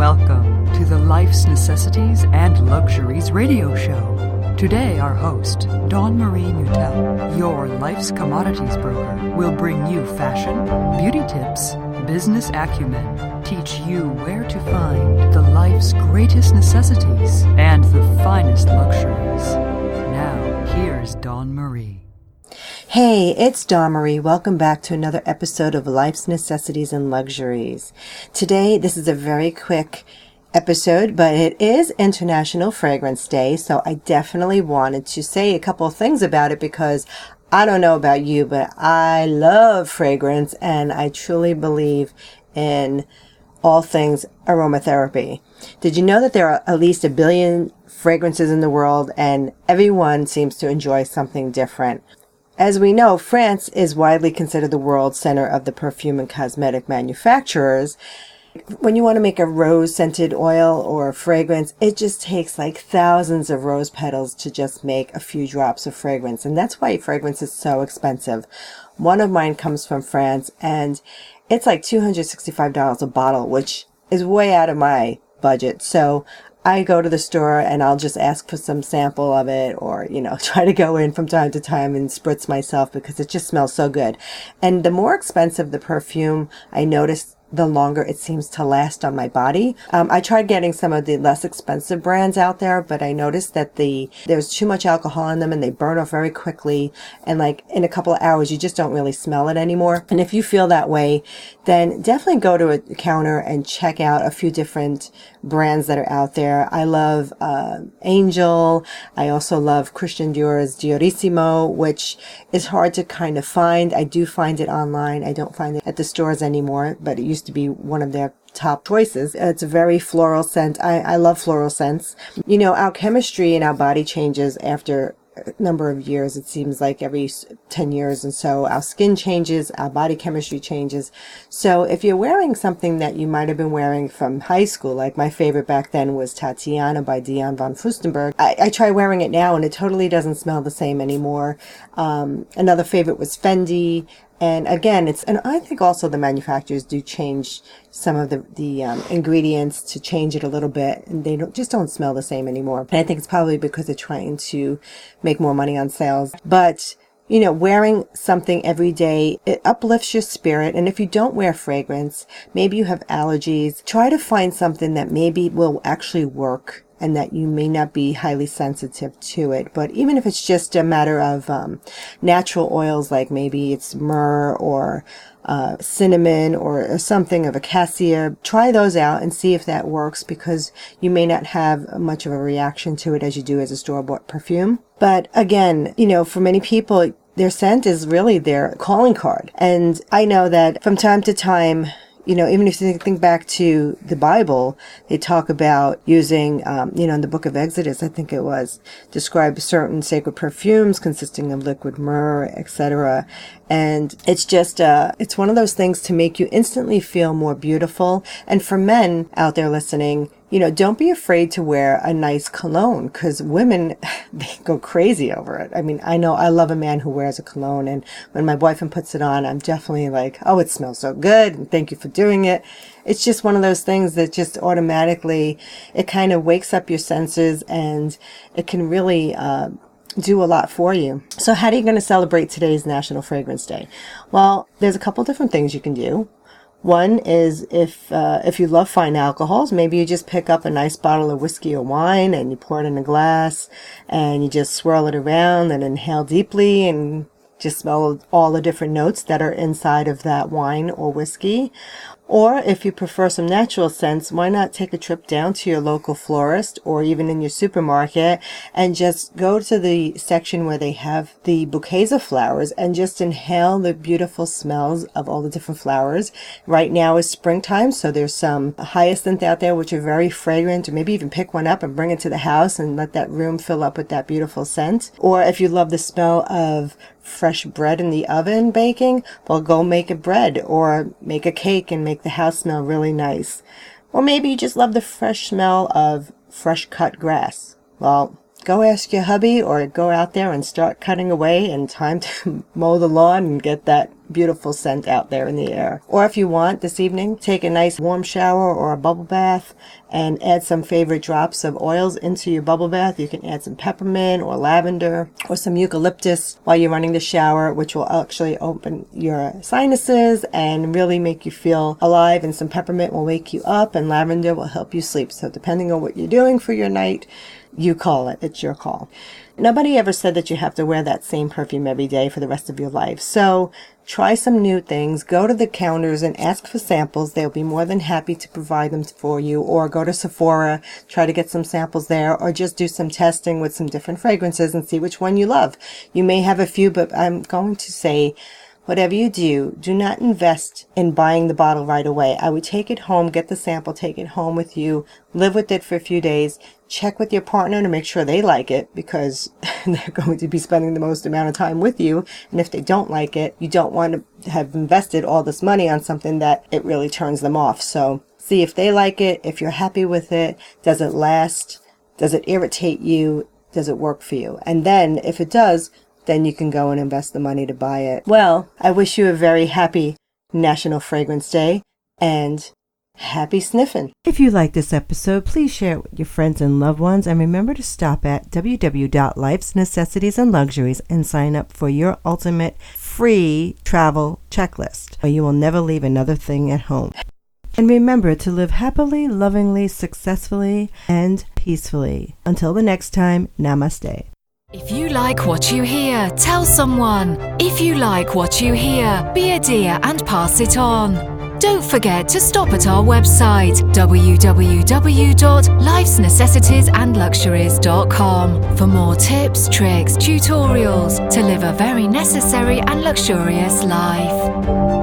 Welcome to the Life's Necessities and Luxuries radio show. Today, our host, Dawn Marie Mutel, your life's commodities broker, will bring you fashion, beauty tips, business acumen, teach you where to find the life's greatest necessities and the finest luxuries. Now, here's Dawn Marie. Hey, it's Dawn Marie. Welcome back to another episode of Life's Necessities and Luxuries. Today, this is a very quick episode, but it is International Fragrance Day, so I definitely wanted to say a couple of things about it because I don't know about you, but I love fragrance and I truly believe in all things aromatherapy. Did you know that there are at least 1 billion fragrances in the world and everyone seems to enjoy something different? As we know, France is widely considered the world center of the perfume and cosmetic manufacturers. When you want to make a rose-scented oil or a fragrance, it just takes like thousands of rose petals to just make a few drops of fragrance. And that's why fragrance is so expensive. One of mine comes from France, and it's like $265 a bottle, which is way out of my budget. So I go to the store and I'll just ask for some sample of it or, try to go in from time to time and spritz myself because it just smells so good. And the more expensive the perfume, I notice the longer it seems to last on my body. I tried getting some of the less expensive brands out there, but I noticed that there's too much alcohol in them and they burn off very quickly. And like in a couple of hours, you just don't really smell it anymore. And if you feel that way, then definitely go to a counter and check out a few different brands that are out there. I love Angel. I also love Christian Dior's Diorissimo, which is hard to kind of find. I do find it online. I don't find it at the stores anymore, but it used to be one of their top choices. It's a very floral scent. I love floral scents. Our chemistry in our body changes after a number of years. It seems like every 10 years, and so our skin changes, our body chemistry changes. So if you're wearing something that you might have been wearing from high school, like my favorite back then was Tatiana by Dion von Furstenberg, I try wearing it now and it totally doesn't smell the same anymore. Another favorite was Fendi. And again, and I think also the manufacturers do change some of the ingredients to change it a little bit, and they just don't smell the same anymore. And I think it's probably because they're trying to make more money on sales. But wearing something every day, it uplifts your spirit. And if you don't wear fragrance, maybe you have allergies, try to find something that maybe will actually work and that you may not be highly sensitive to it. But even if it's just a matter of natural oils, like maybe it's myrrh or cinnamon or something of acacia, try those out and see if that works, because you may not have much of a reaction to it as you do as a store-bought perfume. But again, for many people, their scent is really their calling card. And I know that from time to time, even if you think back to the Bible, they talk about using, in the book of Exodus, I think it was, describe certain sacred perfumes consisting of liquid myrrh, etc. And it's just, it's one of those things to make you instantly feel more beautiful. And for men out there listening, don't be afraid to wear a nice cologne, because women, they go crazy over it. I mean, I know I love a man who wears a cologne, and when my boyfriend puts it on, I'm definitely like, oh, it smells so good, and thank you for doing it. It's just one of those things that just automatically, it kind of wakes up your senses, and it can really do a lot for you. So how are you going to celebrate today's National Fragrance Day? Well, there's a couple different things you can do. One is if you love fine alcohols, maybe you just pick up a nice bottle of whiskey or wine and you pour it in a glass and you just swirl it around and inhale deeply and just smell all the different notes that are inside of that wine or whiskey. Or if you prefer some natural scents, why not take a trip down to your local florist or even in your supermarket and just go to the section where they have the bouquets of flowers and just inhale the beautiful smells of all the different flowers. Right now is springtime, so there's some hyacinth out there which are very fragrant, or maybe even pick one up and bring it to the house and let that room fill up with that beautiful scent. Or if you love the smell of fresh bread in the oven baking, well, go make a bread or make a cake and make the house smell really nice. Or maybe you just love the fresh smell of fresh cut grass. Well, go ask your hubby or go out there and start cutting away, and time to mow the lawn and get that beautiful scent out there in the air. Or if you want, this evening, take a nice warm shower or a bubble bath and add some favorite drops of oils into your bubble bath. You can add some peppermint or lavender or some eucalyptus while you're running the shower, which will actually open your sinuses and really make you feel alive. And some peppermint will wake you up and lavender will help you sleep. So depending on what you're doing for your night, you call it. It's your call. Nobody ever said that you have to wear that same perfume every day for the rest of your life. So try some new things. Go to the counters and ask for samples. They'll be more than happy to provide them for you. Or go to Sephora, try to get some samples there, or just do some testing with some different fragrances and see which one you love. You may have a few, but I'm going to say, whatever you do, do not invest in buying the bottle right away. I would take it home, get the sample, take it home with you, live with it for a few days, check with your partner to make sure they like it, because they're going to be spending the most amount of time with you. And if they don't like it, you don't want to have invested all this money on something that it really turns them off. So see if they like it, if you're happy with it, does it last, does it irritate you, does it work for you? And then if it does, then you can go and invest the money to buy it. Well, I wish you a very happy National Fragrance Day and happy sniffing. If you like this episode, please share it with your friends and loved ones, and remember to stop at www.life's Necessities and Luxuries and sign up for your ultimate free travel checklist, where you will never leave another thing at home. And remember to live happily, lovingly, successfully, and peacefully. Until the next time, namaste. If you like what you hear, tell someone. If you like what you hear, be a dear and pass it on. Don't forget to stop at our website, www.lifesnecessitiesandluxuries.com, for more tips, tricks, tutorials to live a very necessary and luxurious life.